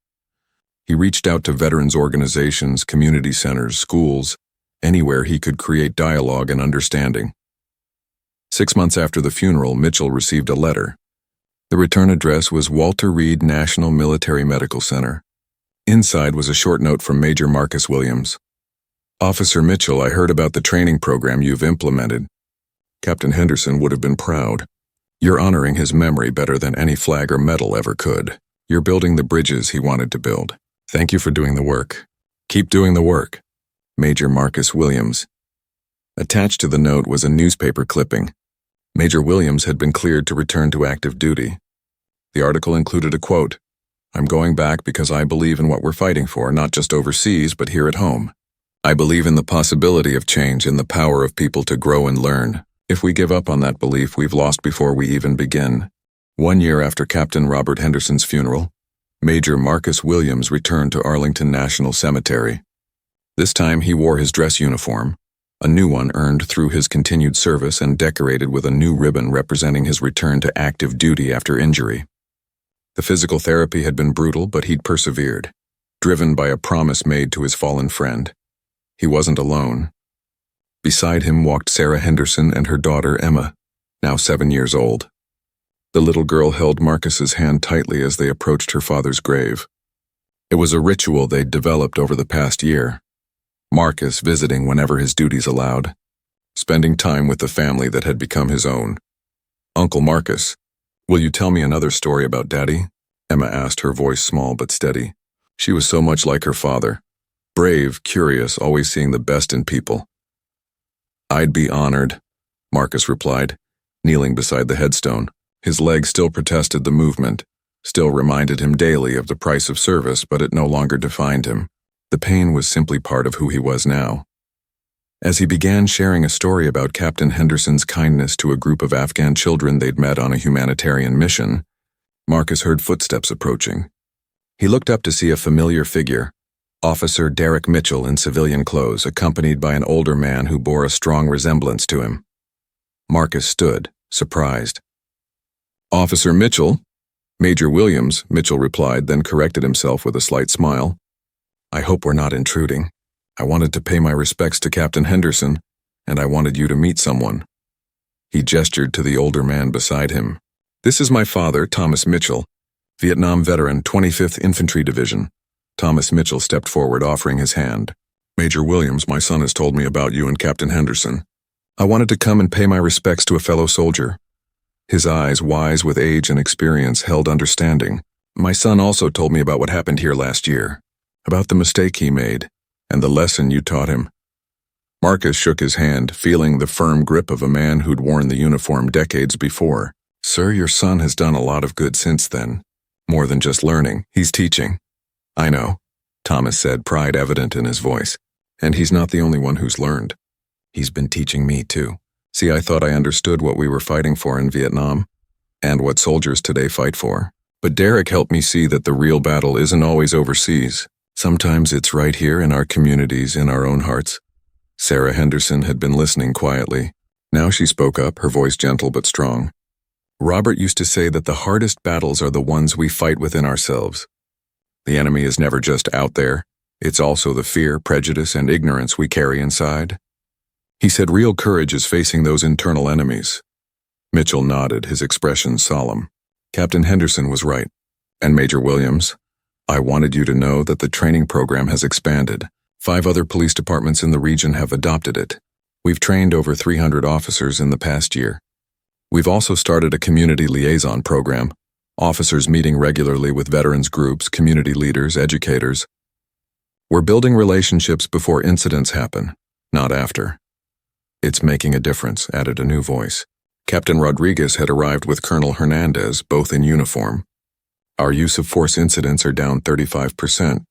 He reached out to veterans organizations, community centers, schools, anywhere he could create dialogue and understanding. 6 months after the funeral, Mitchell received a letter. The return address was Walter Reed National Military Medical Center. Inside was a short note from Major Marcus Williams. Officer Mitchell, I heard about the training program you've implemented. Captain Henderson would have been proud. You're honoring his memory better than any flag or medal ever could. You're building the bridges he wanted to build. Thank you for doing the work. Keep doing the work. Major Marcus Williams. Attached to the note was a newspaper clipping. Major Williams had been cleared to return to active duty. The article included a quote, I'm going back because I believe in what we're fighting for, not just overseas, but here at home. I believe in the possibility of change, in the power of people to grow and learn. If we give up on that belief, we've lost before we even begin. 1 year after Captain Robert Henderson's funeral, Major Marcus Williams returned to Arlington National Cemetery. This time he wore his dress uniform, a new one earned through his continued service and decorated with a new ribbon representing his return to active duty after injury. The physical therapy had been brutal, but he'd persevered, driven by a promise made to his fallen friend. He wasn't alone. Beside him walked Sarah Henderson and her daughter Emma, now 7 years old. The little girl held Marcus's hand tightly as they approached her father's grave. It was a ritual they'd developed over the past year. Marcus visiting whenever his duties allowed, spending time with the family that had become his own. "Uncle Marcus, will you tell me another story about Daddy?" Emma asked, her voice small but steady. She was so much like her father, brave, curious, always seeing the best in people. "I'd be honored," Marcus replied, kneeling beside the headstone. His leg still protested the movement, still reminded him daily of the price of service, but it no longer defined him. The pain was simply part of who he was now. As he began sharing a story about Captain Henderson's kindness to a group of Afghan children they'd met on a humanitarian mission, Marcus heard footsteps approaching. He looked up to see a familiar figure, Officer Derek Mitchell in civilian clothes, accompanied by an older man who bore a strong resemblance to him. Marcus stood, surprised. "Officer Mitchell?" "Major Williams," Mitchell replied, then corrected himself with a slight smile. "I hope we're not intruding. I wanted to pay my respects to Captain Henderson, and I wanted you to meet someone." He gestured to the older man beside him. "This is my father, Thomas Mitchell, Vietnam veteran, 25th Infantry Division." Thomas Mitchell stepped forward, offering his hand. "Major Williams, my son has told me about you and Captain Henderson. I wanted to come and pay my respects to a fellow soldier." His eyes, wise with age and experience, held understanding. "My son also told me about what happened here last year, about the mistake he made, and the lesson you taught him." Marcus shook his hand, feeling the firm grip of a man who'd worn the uniform decades before. "Sir, your son has done a lot of good since then. More than just learning, he's teaching." "I know," Thomas said, pride evident in his voice. "And he's not the only one who's learned. He's been teaching me too. See, I thought I understood what we were fighting for in Vietnam, and what soldiers today fight for. But Derek helped me see that the real battle isn't always overseas. Sometimes it's right here in our communities, in our own hearts." Sarah Henderson had been listening quietly. Now she spoke up, her voice gentle but strong. "Robert used to say that the hardest battles are the ones we fight within ourselves. The enemy is never just out there. It's also the fear, prejudice, and ignorance we carry inside. He said real courage is facing those internal enemies." Mitchell nodded, his expression solemn. "Captain Henderson was right. And Major Williams, I wanted you to know that the training program has expanded. 5 other police departments in the region have adopted it. We've trained over 300 officers in the past year. We've also started a community liaison program, officers meeting regularly with veterans groups, community leaders, educators. We're building relationships before incidents happen, not after." "It's making a difference," added a new voice. Captain Rodriguez had arrived with Colonel Hernandez, both in uniform. "Our use of force incidents are down 35%.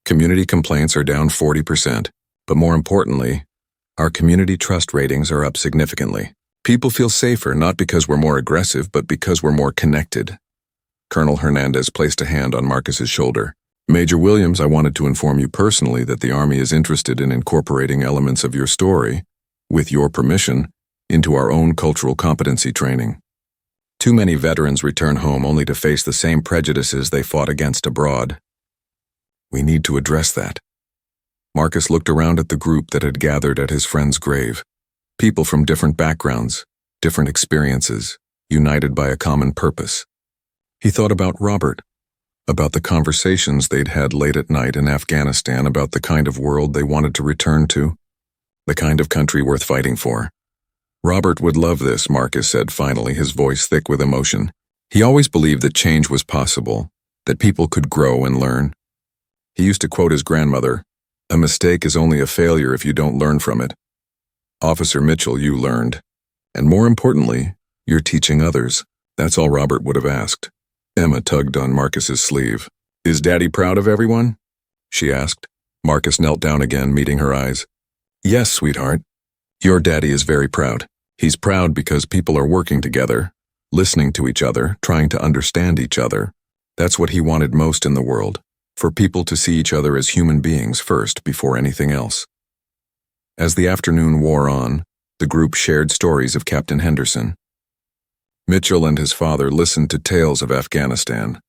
Community complaints are down 40%. But more importantly, our community trust ratings are up significantly. People feel safer not because we're more aggressive, but because we're more connected." Colonel Hernandez placed a hand on Marcus's shoulder. "Major Williams, I wanted to inform you personally that the Army is interested in incorporating elements of your story, with your permission, into our own cultural competency training. Too many veterans return home only to face the same prejudices they fought against abroad. We need to address that." Marcus looked around at the group that had gathered at his friend's grave. People from different backgrounds, different experiences, united by a common purpose. He thought about Robert, about the conversations they'd had late at night in Afghanistan, about the kind of world they wanted to return to, the kind of country worth fighting for. "Robert would love this," Marcus said finally, his voice thick with emotion. He always believed that change was possible, that people could grow and learn. He used to quote his grandmother, "A mistake is only a failure if you don't learn from it." Officer Mitchell, you learned. And more importantly, you're teaching others. That's all Robert would have asked. Emma tugged on Marcus's sleeve. "Is Daddy proud of everyone?" she asked. Marcus knelt down again, meeting her eyes. "Yes, sweetheart. Your daddy is very proud. He's proud because people are working together, listening to each other, trying to understand each other. That's what he wanted most in the world, for people to see each other as human beings first before anything else." As the afternoon wore on, the group shared stories of Captain Henderson. Mitchell and his father listened to tales of Afghanistan,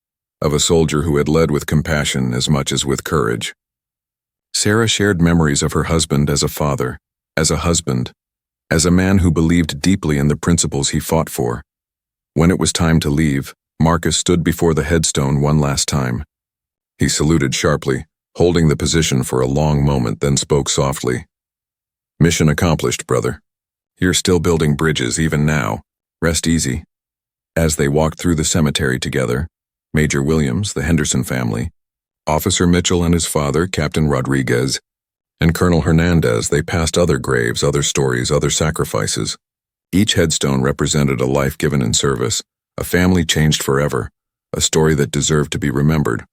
of a soldier who had led with compassion as much as with courage. Sarah shared memories of her husband as a father, as a husband, as a man who believed deeply in the principles he fought for. When it was time to leave, Marcus stood before the headstone one last time. He saluted sharply, holding the position for a long moment, then spoke softly. "Mission accomplished, brother. You're still building bridges even now. Rest easy." As they walked through the cemetery together, Major Williams, the Henderson family, Officer Mitchell and his father, Captain Rodriguez, and Colonel Hernandez, they passed other graves, other stories, other sacrifices. Each headstone represented a life given in service, a family changed forever, a story that deserved to be remembered.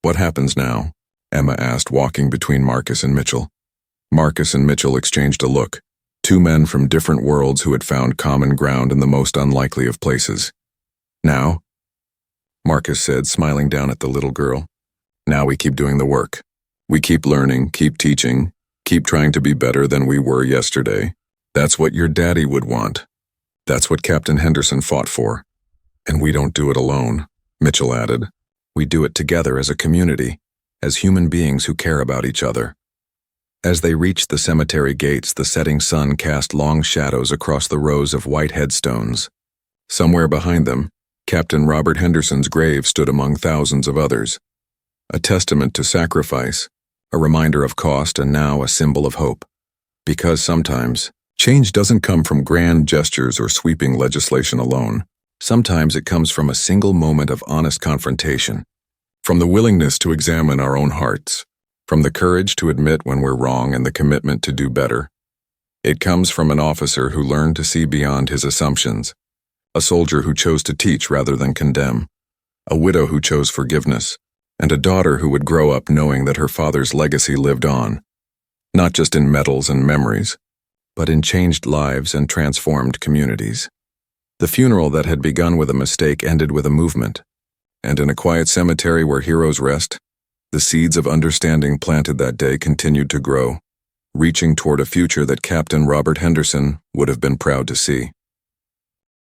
"What happens now?" Emma asked, walking between Marcus and Mitchell. Marcus and Mitchell exchanged a look, two men from different worlds who had found common ground in the most unlikely of places. "Now?" Marcus said, smiling down at the little girl. "Now we keep doing the work. We keep learning, keep teaching, keep trying to be better than we were yesterday. That's what your daddy would want. That's what Captain Henderson fought for. And we don't do it alone," Mitchell added. "We do it together as a community, as human beings who care about each other." As they reached the cemetery gates, the setting sun cast long shadows across the rows of white headstones. Somewhere behind them, Captain Robert Henderson's grave stood among thousands of others. A testament to sacrifice, a reminder of cost, and now a symbol of hope. Because sometimes, change doesn't come from grand gestures or sweeping legislation alone. Sometimes it comes from a single moment of honest confrontation, from the willingness to examine our own hearts, from the courage to admit when we're wrong and the commitment to do better. It comes from an officer who learned to see beyond his assumptions, a soldier who chose to teach rather than condemn, a widow who chose forgiveness, and a daughter who would grow up knowing that her father's legacy lived on, not just in medals and memories, but in changed lives and transformed communities. The funeral that had begun with a mistake ended with a movement, and in a quiet cemetery where heroes rest, the seeds of understanding planted that day continued to grow, reaching toward a future that Captain Robert Henderson would have been proud to see.